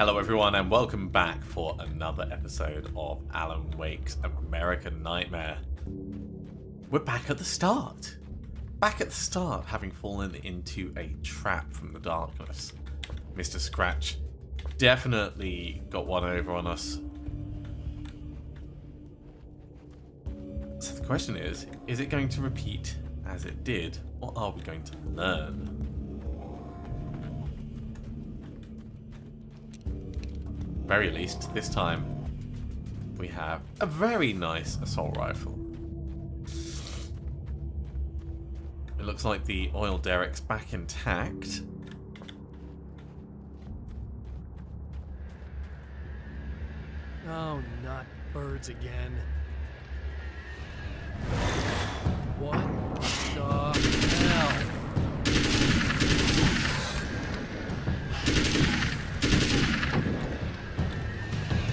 Hello everyone and welcome back for another episode of Alan Wake's American Nightmare. We're back at the start. Back at the start, having fallen into a trap from the darkness. Mr. Scratch definitely got one over on us. So the question is it going to repeat as it did, or are we going to learn? Very least, this time we have a very nice assault rifle. It looks like the oil derrick's back intact. Oh, not birds again. What the hell?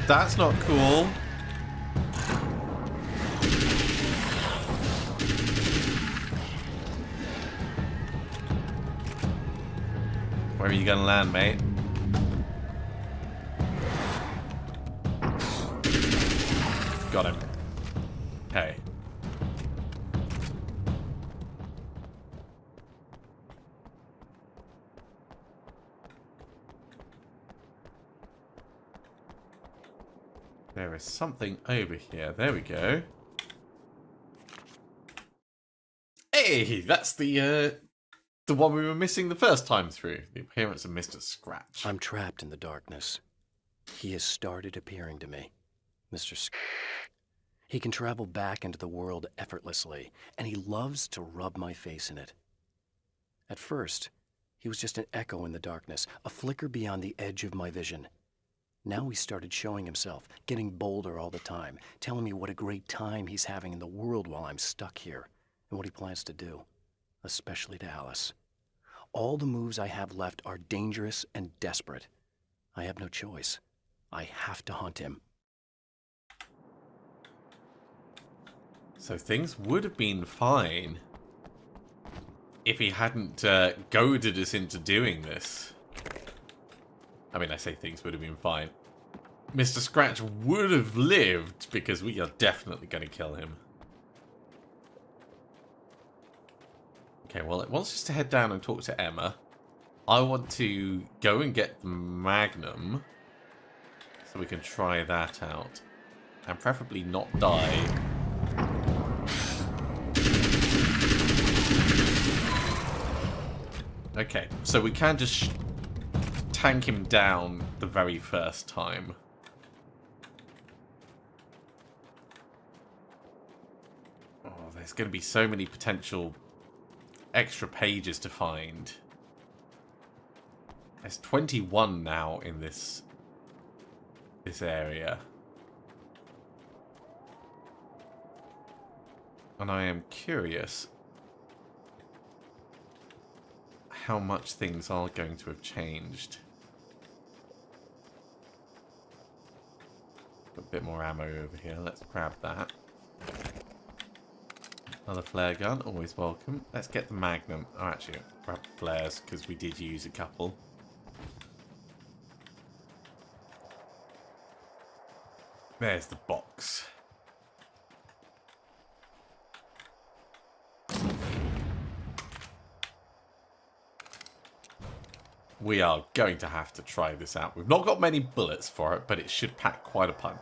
That's not cool. Where are you gonna land, mate? Got him. Okay. There is something over here. There we go. Hey, that's the one we were missing the first time through. The appearance of Mr. Scratch. I'm trapped in the darkness. He has started appearing to me. Mr. He can travel back into the world effortlessly, and he loves to rub my face in it. At first, he was just an echo in the darkness, a flicker beyond the edge of my vision. Now he started showing himself, getting bolder all the time, telling me what a great time he's having in the world while I'm stuck here, and what he plans to do, especially to Alice. All the moves I have left are dangerous and desperate. I have no choice. I have to hunt him. So things would have been fine if he hadn't goaded us into doing this. I mean, I say things would have been fine. Mr. Scratch would have lived because we are definitely going to kill him. Okay, well, it wants us to head down and talk to Emma. I want to go and get the Magnum so we can try that out. And preferably not die. Okay, so we can just tank him down the very first time. Oh, there's going to be so many potential extra pages to find. There's 21 now in this area. And I am curious how much things are going to have changed. Got a bit more ammo over here. Let's grab that. Another flare gun, always welcome. Let's get the Magnum. Oh, actually, grab the flares because we did use a couple. There's the box. We are going to have to try this out. We've not got many bullets for it, but it should pack quite a punch.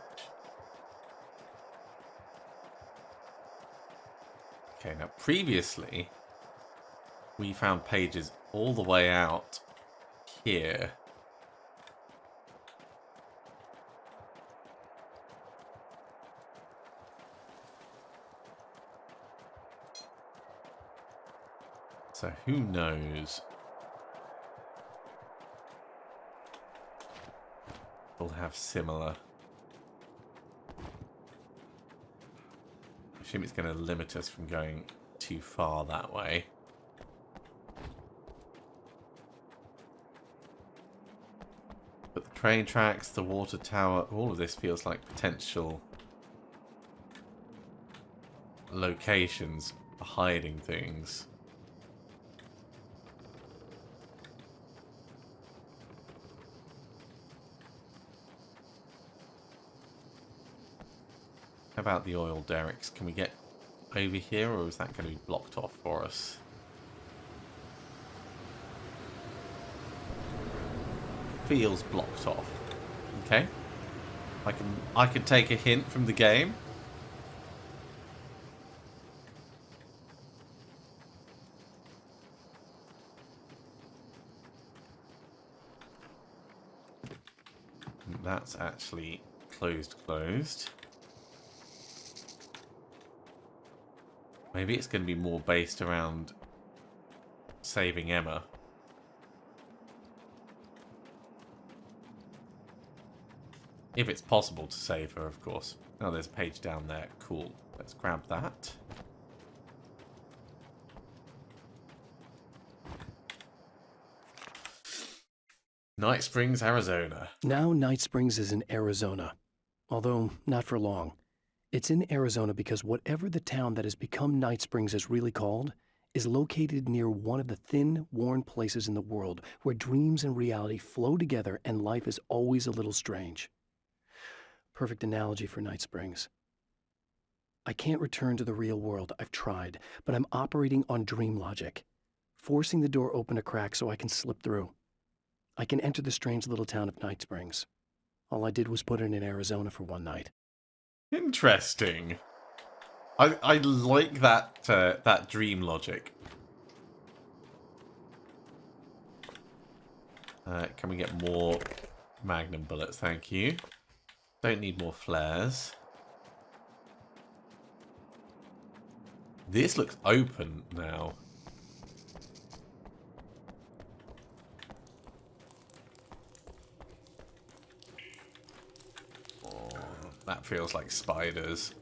Okay, now previously, we found pages all the way out here. So who knows? We'll have similar. I assume it's going to limit us from going too far that way. But the train tracks, the water tower, all of this feels like potential locations for hiding things. How about the oil derricks? Can we get over here, or is that going to be blocked off for us? Feels blocked off. Okay. I can take a hint from the game. That's actually closed. Maybe it's going to be more based around saving Emma. If it's possible to save her, of course. Oh, there's a page down there. Cool. Let's grab that. Night Springs, Arizona. Now Night Springs is in Arizona, although not for long. It's in Arizona because whatever the town that has become Night Springs is really called is located near one of the thin, worn places in the world where dreams and reality flow together and life is always a little strange. Perfect analogy for Night Springs. I can't return to the real world, I've tried, but I'm operating on dream logic, forcing the door open a crack so I can slip through. I can enter the strange little town of Night Springs. All I did was put it in Arizona for one night. Interesting. I like that that dream logic. Can we get more magnum bullets? Thank you. Don't need more flares. This looks open now. Oh, that feels like spiders.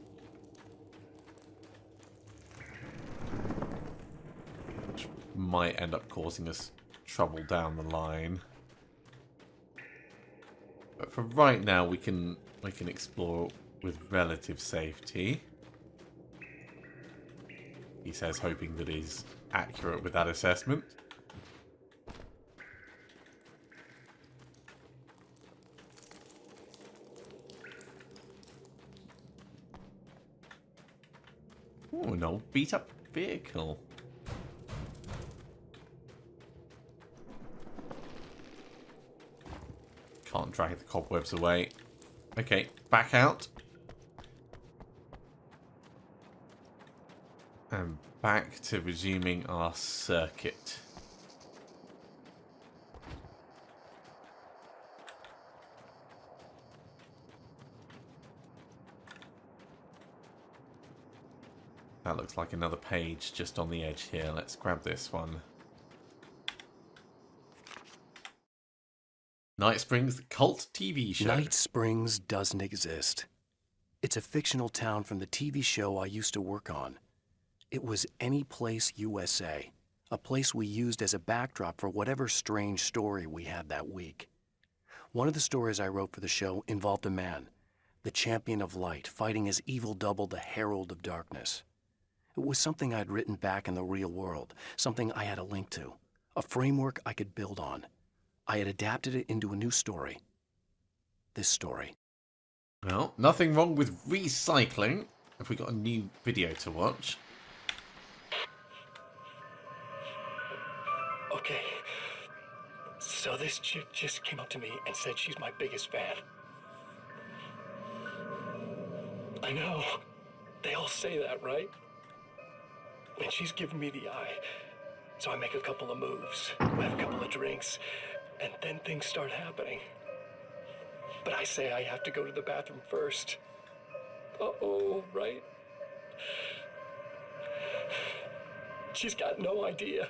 Which might end up causing us trouble down the line. But for right now, we can explore with relative safety. He says, hoping that he's accurate with that assessment. Oh, an old beat-up vehicle. Can't drag the cobwebs away. Okay, back out. And back to resuming our circuit. That looks like another page just on the edge here. Let's grab this one. Night Springs, the cult TV show. Night Springs doesn't exist. It's a fictional town from the TV show I used to work on. It was Any Place USA, a place we used as a backdrop for whatever strange story we had that week. One of the stories I wrote for the show involved a man, the champion of light, fighting his evil double, the herald of darkness. It was something I'd written back in the real world, something I had a link to, a framework I could build on. I had adapted it into a new story. This story. Well, nothing wrong with recycling. If we got a new video to watch. Okay, so this chick just came up to me and said she's my biggest fan. I know, they all say that, right? And she's giving me the eye, so I make a couple of moves, have a couple of drinks, and then things start happening. But I say I have to go to the bathroom first. Uh-oh, right? She's got no idea.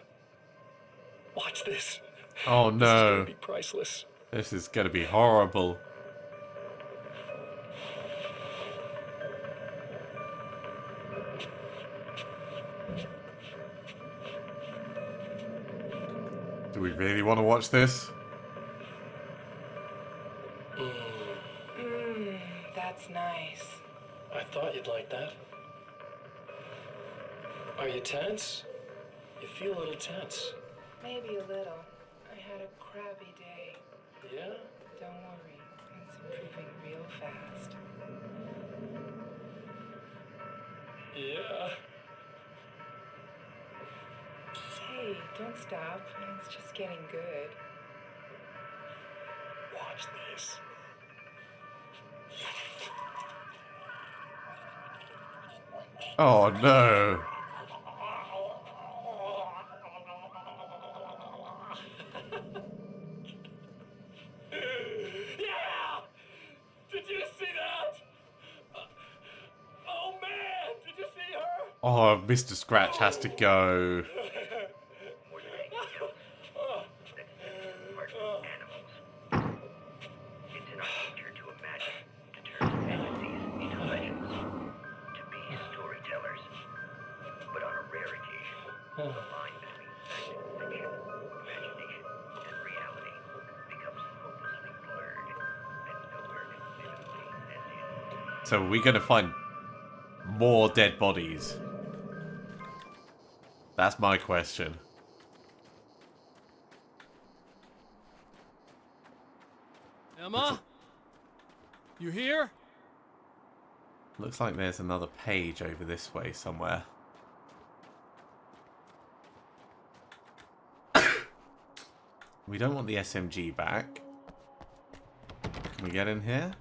Watch this. Oh This is no. gonna be priceless. This is going to be horrible. Do we really want to watch this? That's nice. I thought you'd like that. Are you tense? You feel a little tense. Maybe a little. I had a crabby day. Yeah? Don't worry, it's improving real fast. Yeah. Hey, don't stop. It's just getting good. Watch this. Oh no. Yeah! Did you see that? Oh man, did you see her? Oh, Mr. Scratch has to go. More than anything else, that part animals. It's in our nature to imagine, to turn fantasies into legends, to be storytellers. But on a rare occasion, the line between fact and fiction, imagination and reality becomes hopelessly blurred, and nowhere can vividly set in. So are we going to find more dead bodies? That's my question. Emma? You here? Looks like there's another page over this way somewhere. We don't want the SMG back. Can we get in here?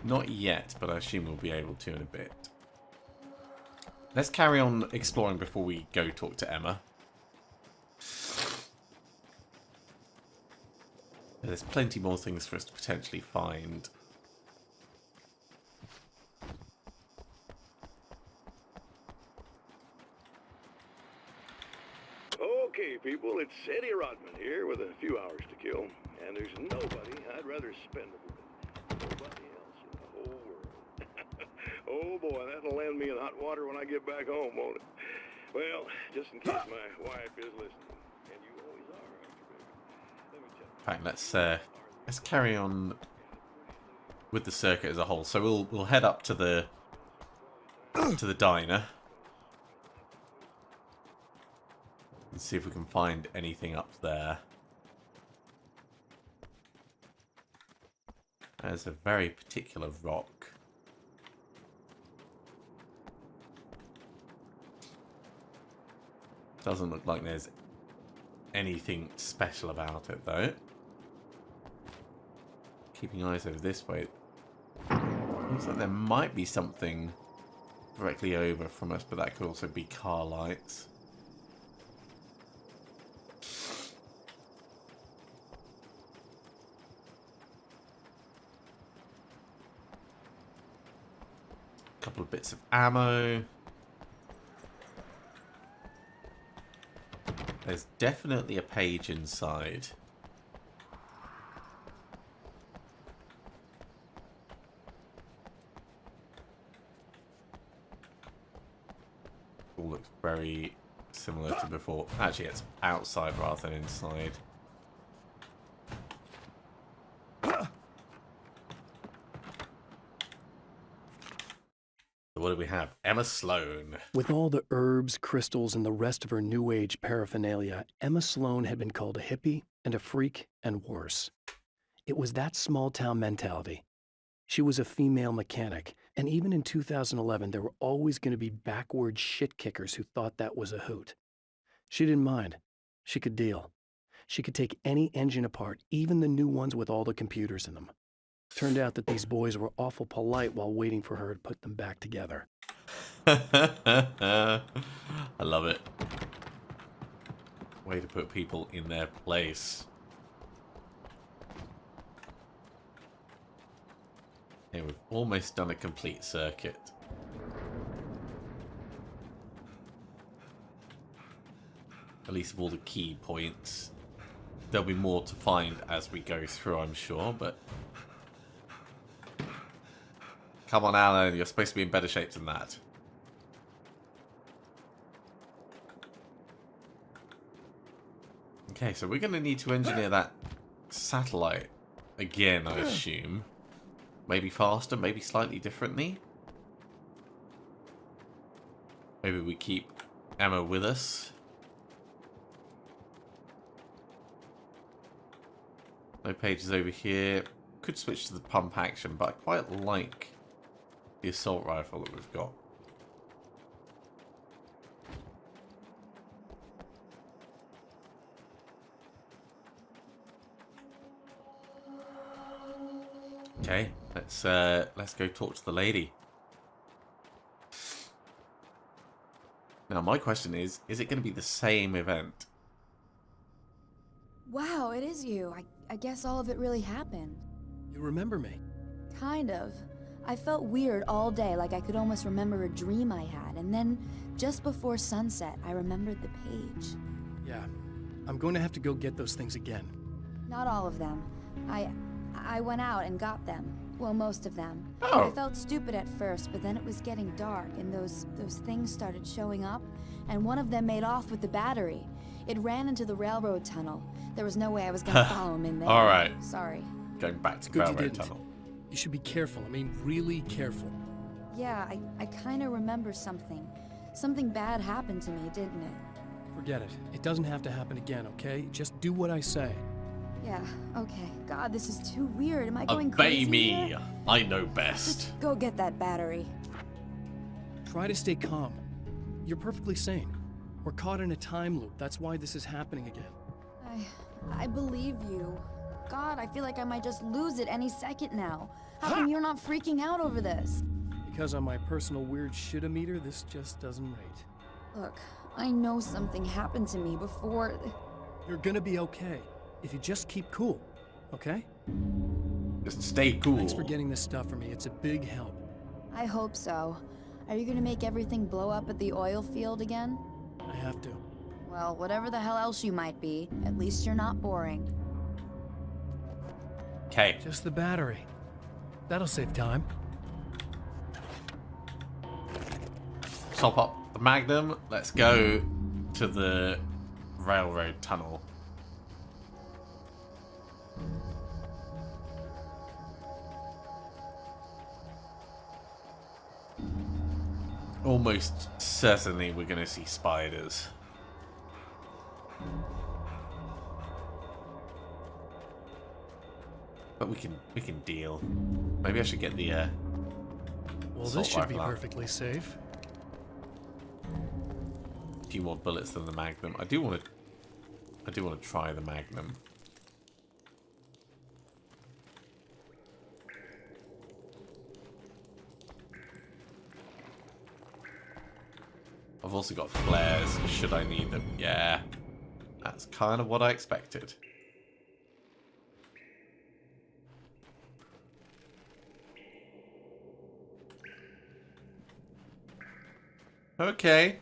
Not yet, but I assume we'll be able to in a bit. Let's carry on exploring before we go talk to Emma. There's plenty more things for us to potentially find. Okay, people, it's Eddie Rodman here with a few hours to kill, and there's nobody I'd rather spend it with than nobody else in the whole world. Oh boy, that'll land me in hot water when I get back home, won't it? Well, just in case my wife is listening, and you always are, aren't you, baby? Let me tell you. In fact, let's carry on with the circuit as a whole. So we'll head up to the diner and see if we can find anything up there. There's a very particular rock. Doesn't look like there's anything special about it, though. Keeping eyes over this way. Looks like there might be something directly over from us, but that could also be car lights. A couple of bits of ammo. There's definitely a page inside. All looks very similar to before. Actually, it's outside rather than inside. What do we have? Emma Sloan. With all the herbs, crystals, and the rest of her New Age paraphernalia, Emma Sloan had been called a hippie and a freak and worse. It was that small-town mentality. She was a female mechanic, and even in 2011, there were always going to be backward shit-kickers who thought that was a hoot. She didn't mind. She could deal. She could take any engine apart, even the new ones with all the computers in them. Turned out that these boys were awful polite while waiting for her to put them back together. I love it. Way to put people in their place. Okay, we've almost done a complete circuit. At least of all the key points. There'll be more to find as we go through, I'm sure, but... Come on, Alan, you're supposed to be in better shape than that. Okay, so we're going to need to engineer that satellite again, I assume. Maybe faster, maybe slightly differently. Maybe we keep Emma with us. No pages over here. Could switch to the pump action, but I quite like the assault rifle that we've got. Okay, let's go talk to the lady. Now, my question is it going to be the same event? Wow, it is you. I guess all of it really happened. You remember me? Kind of. I felt weird all day, like I could almost remember a dream I had, and then, just before sunset, I remembered the page. Yeah. I'm going to have to go get those things again. Not all of them. I went out and got them. Well, most of them. Oh. I felt stupid at first, but then it was getting dark, and those things started showing up, and one of them made off with the battery. It ran into the railroad tunnel. There was no way I was gonna follow him in there. All right. Sorry. Going back to Good you railroad didn't. tunnel. You should be careful. I mean, really careful. Yeah, I kinda remember something. Something bad happened to me, didn't it? Forget it. It doesn't have to happen again, okay? Just do what I say. Yeah, okay. God, this is too weird. Am I going Obey crazy me. here? I know best. Just go get that battery. Try to stay calm. You're perfectly sane. We're caught in a time loop. That's why this is happening again. I believe you. God, I feel like I might just lose it any second now. How come you're not freaking out over this? Because on my personal weird shit-o-meter, this just doesn't rate. Look, I know something happened to me before. You're gonna be okay. If you just keep cool, okay? Just stay cool. Thanks for getting this stuff for me. It's a big help. I hope so. Are you gonna make everything blow up at the oil field again? I have to. Well, whatever the hell else you might be, at least you're not boring. Okay. Just the battery. That'll save time. Top up the Magnum. Let's go to the railroad tunnel. Almost certainly we're going to see spiders. But we can deal. Maybe I should get the Well, assault this should be rifle out. perfectly safe. A few more bullets than the Magnum. I do want to try the Magnum. I've also got flares, should I need them. Yeah, that's kind of what I expected. Okay.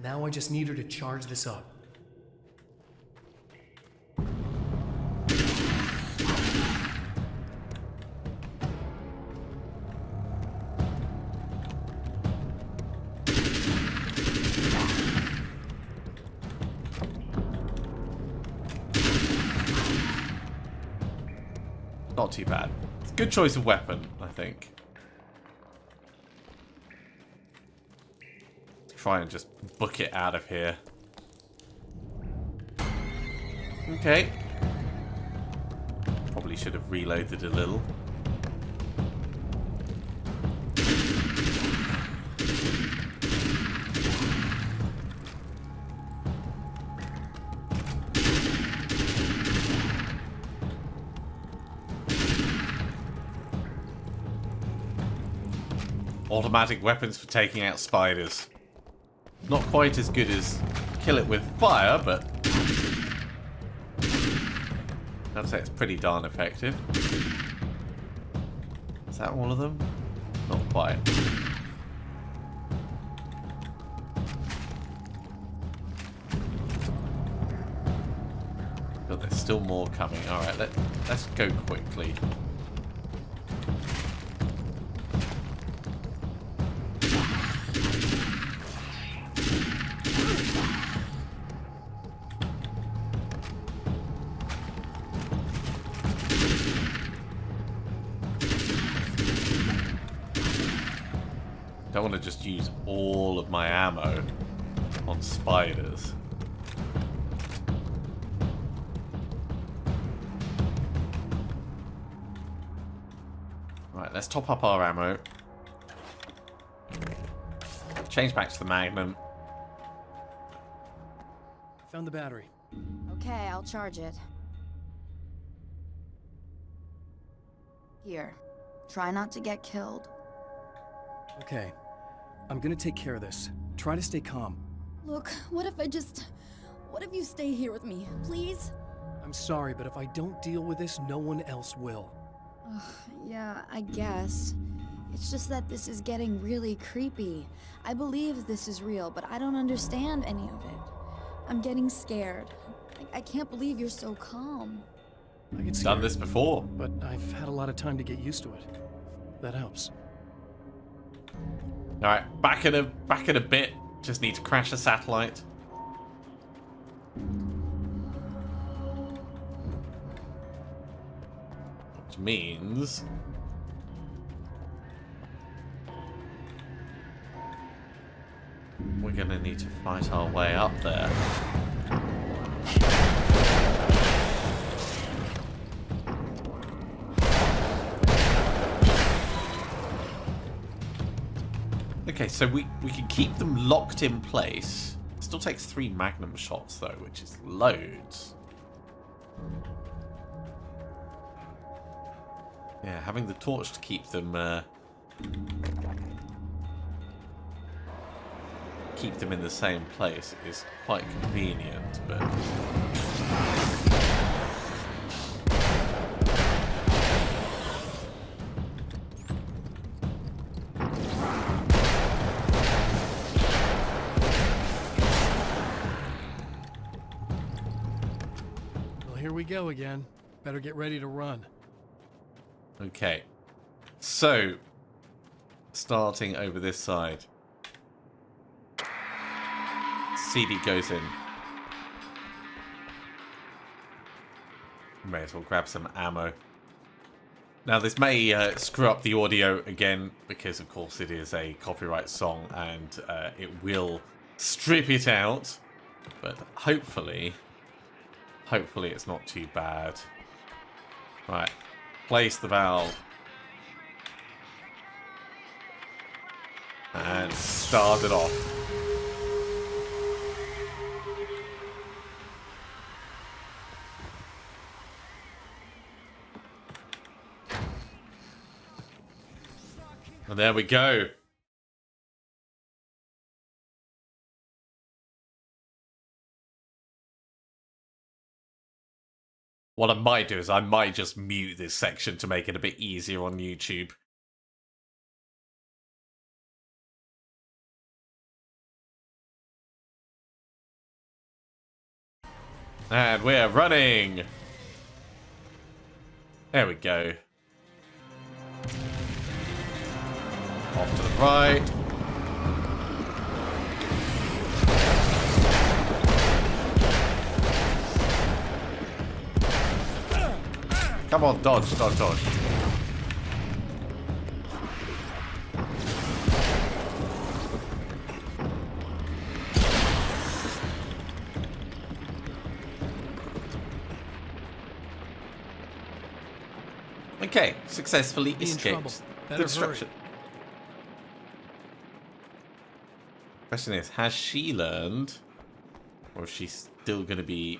Now I just need her to charge this up. Not too bad. It's a good choice of weapon, I think. Try and just book it out of here. Okay. Probably should have reloaded a little. Automatic weapons for taking out spiders. Not quite as good as kill it with fire, but I'd say it's pretty darn effective. Is that all of them? Not quite. But there's still more coming. Alright, let's go quickly. Don't want to just use all of my ammo on spiders. Right, let's top up our ammo. Change back to the Magnum. Found the battery. Okay, I'll charge it. Here, try not to get killed. Okay. I'm gonna take care of this. Try to stay calm. Look, what if you stay here with me, please? I'm sorry, but if I don't deal with this, no one else will. Yeah, I guess. It's just that this is getting really creepy. I believe this is real, but I don't understand any of it. I'm getting scared. I can't believe you're so calm. I get Done scared, this before. but I've had a lot of time to get used to it. That helps. All right, back in a bit. Just need to crash the satellite. Which means we're gonna need to fight our way up there. Okay, so we can keep them locked in place. Still takes 3 magnum shots though, which is loads. Yeah, having the torch to keep them in the same place is quite convenient, but Well, here we go again. Better get ready to run. okay. So, starting over this side. CD goes in. May as well grab some ammo. Now, this may screw up the audio again, because of course it is a copyright song and it will strip it out. But hopefully it's not too bad. Right, place the valve. And start it off. And there we go. What I might do is I might just mute this section to make it a bit easier on YouTube. And we're running. There we go. Off to the right. Come on, dodge, dodge, dodge. Okay, successfully Be in trouble. escaped the Better destruction. Question is, has she learned? Or is she still going to be...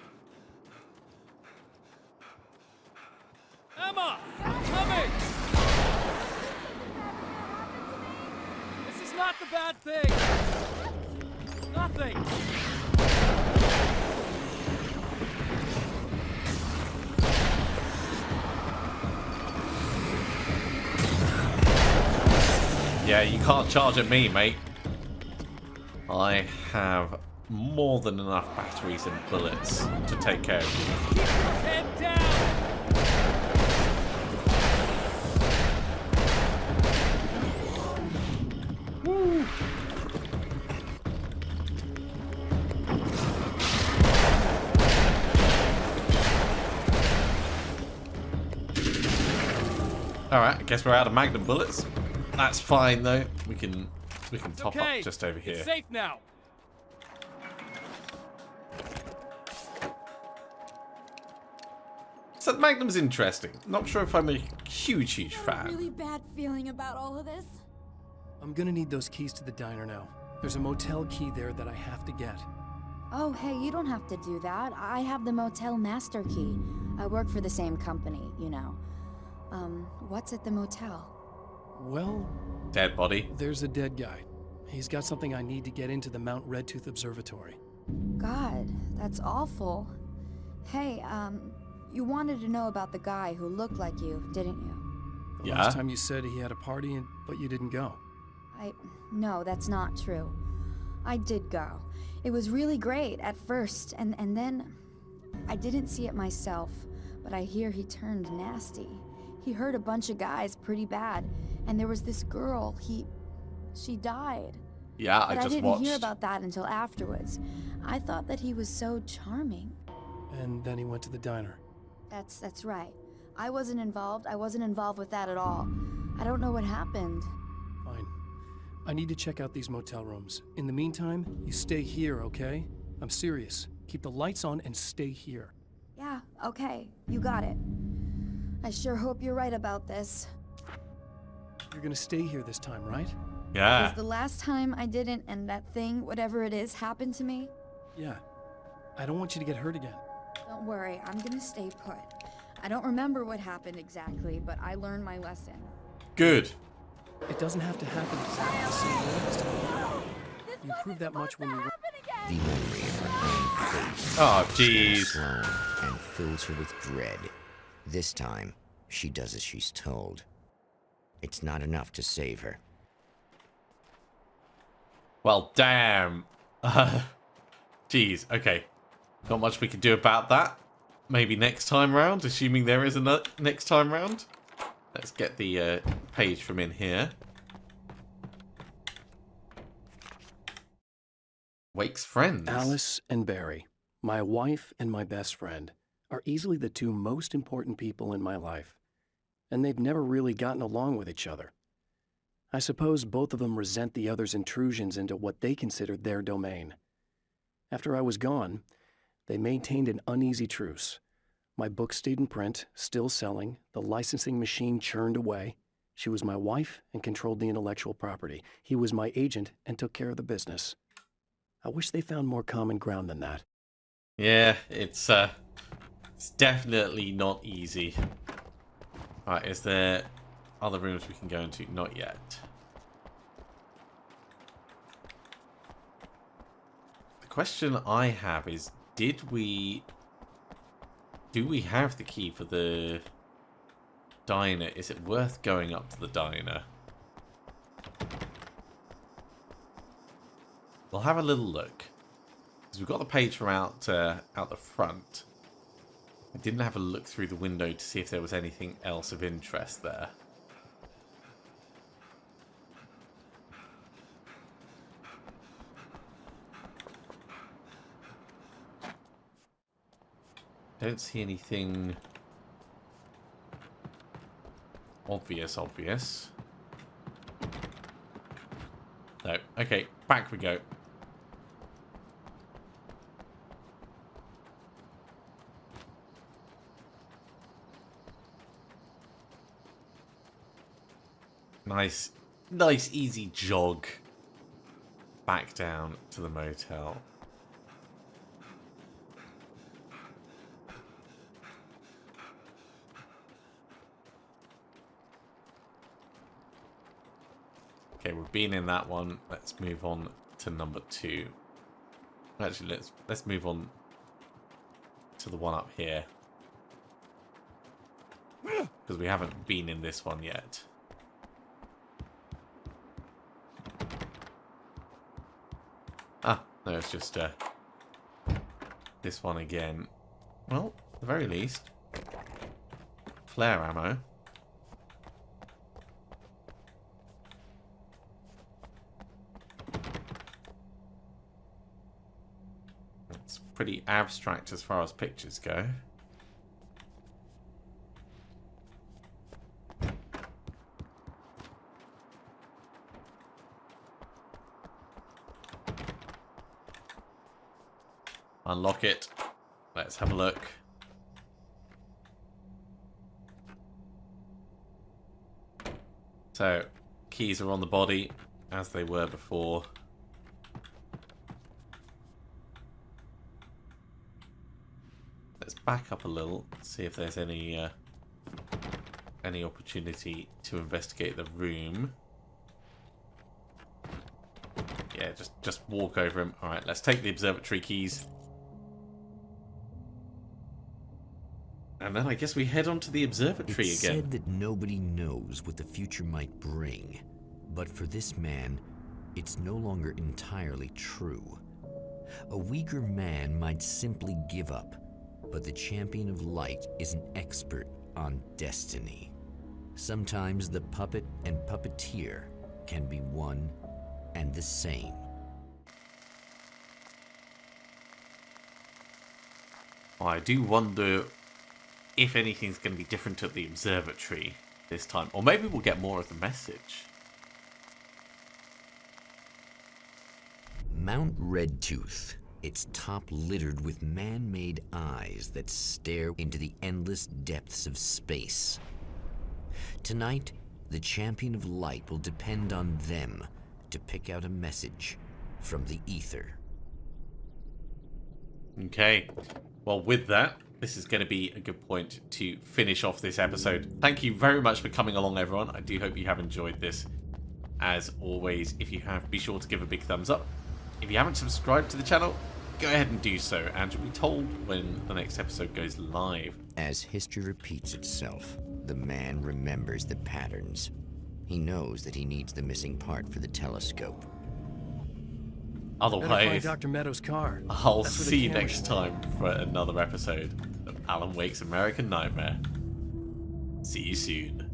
Emma! I'm coming! This is not the bad thing! Nothing! Yeah, you can't charge at me, mate. I have more than enough batteries and bullets to take care of you. Keep your head down! Woo! Alright, I guess we're out of magnum bullets. That's fine though. We can top Okay, up just over here. It's safe now. So Magnum's interesting. Not sure if I'm a huge A fan. really bad feeling about all of this. I'm gonna need those keys to the diner now. There's a motel key there that I have to get. Oh, hey, you don't have to do that. I have the motel master key. I work for the same company, you know. What's at the motel? Well, Dead body. there's a dead guy. He's got something I need to get into the Mount Redtooth Observatory. God, that's awful. Hey, you wanted to know about the guy who looked like you, didn't you? The Yeah. last time you said he had a party, but you didn't go. No, that's not true. I did go. It was really great at first, and then I didn't see it myself, but I hear he turned nasty. He hurt a bunch of guys pretty bad, and there was this girl, she died. Yeah, But I just didn't watched. hear about that until afterwards. I thought that he was so charming. And then he went to the diner. That's right. I wasn't involved. I wasn't involved with that at all. I don't know what happened. Fine. I need to check out these motel rooms. In the meantime, you stay here, okay? I'm serious. Keep the lights on and stay here. Yeah, okay. You got it. I sure hope you're right about this. You're gonna stay here this time, right? Yeah. Was the last time I didn't and that thing, whatever it is, happened to me? Yeah. I don't want you to get hurt again. Don't worry, I'm gonna stay put. I don't remember what happened exactly, but I learned my lesson. Good. It doesn't have to happen exactly the same way this time. You proved that much when we went. The memory of her own face Oh, jeez. Sloan and fills her with dread. This time, she does as she's told. It's not enough to save her. Well, damn. Jeez. Okay. Not much we can do about that. Maybe next time round, assuming there is a next time round. Let's get the page from in here. Wake's friends. Alice and Barry, my wife and my best friend, are easily the two most important people in my life. And they've never really gotten along with each other. I suppose both of them resent the other's intrusions into what they considered their domain. After I was gone, they maintained an uneasy truce. My book stayed in print, still selling, the licensing machine churned away. She was my wife and controlled the intellectual property. He was my agent and took care of the business. I wish they found more common ground than that. Yeah, it's definitely not easy. Right, is there other rooms we can go into? Not yet. The question I have is, do we have the key for the diner? Is it worth going up to the diner? We'll have a little look. Because we've got the page from out the front. I didn't have a look through the window to see if there was anything else of interest there. Don't see anything obvious. No. Okay, back we go. Nice easy jog back down to the motel. Okay, we've been in that one. Let's move on to number 2. Actually, let's move on to the one up here. Because we haven't been in this one yet. Ah, no, it's just this one again. Well, at the very least, flare ammo. It's pretty abstract as far as pictures go. Unlock it. Let's have a look. So, keys are on the body, as they were before. Let's back up a little, see if there's any any opportunity to investigate the room. Yeah, just walk over him. Alright, let's take the observatory keys. And then I guess we head on to the observatory It's again. said that nobody knows what the future might bring. But for this man, it's no longer entirely true. A weaker man might simply give up, but the champion of light is an expert on destiny. Sometimes the puppet and puppeteer can be one and the same. I do wonder if anything's going to be different at the observatory this time. Or maybe we'll get more of the message. Mount Redtooth, its top littered with man-made eyes that stare into the endless depths of space. Tonight, the champion of light will depend on them to pick out a message from the ether. Okay, well with that, this is going to be a good point to finish off this episode. Thank you very much for coming along, everyone. I do hope you have enjoyed this. As always, if you have, be sure to give a big thumbs up. If you haven't subscribed to the channel, go ahead and do so, and you'll be told when the next episode goes live. As history repeats itself, the man remembers the patterns. He knows that he needs the missing part for the telescope. Better find Otherwise, Dr. Meadows' car. I'll That's where the see you camera next should be. time for another episode of Alan Wake's American Nightmare. See you soon.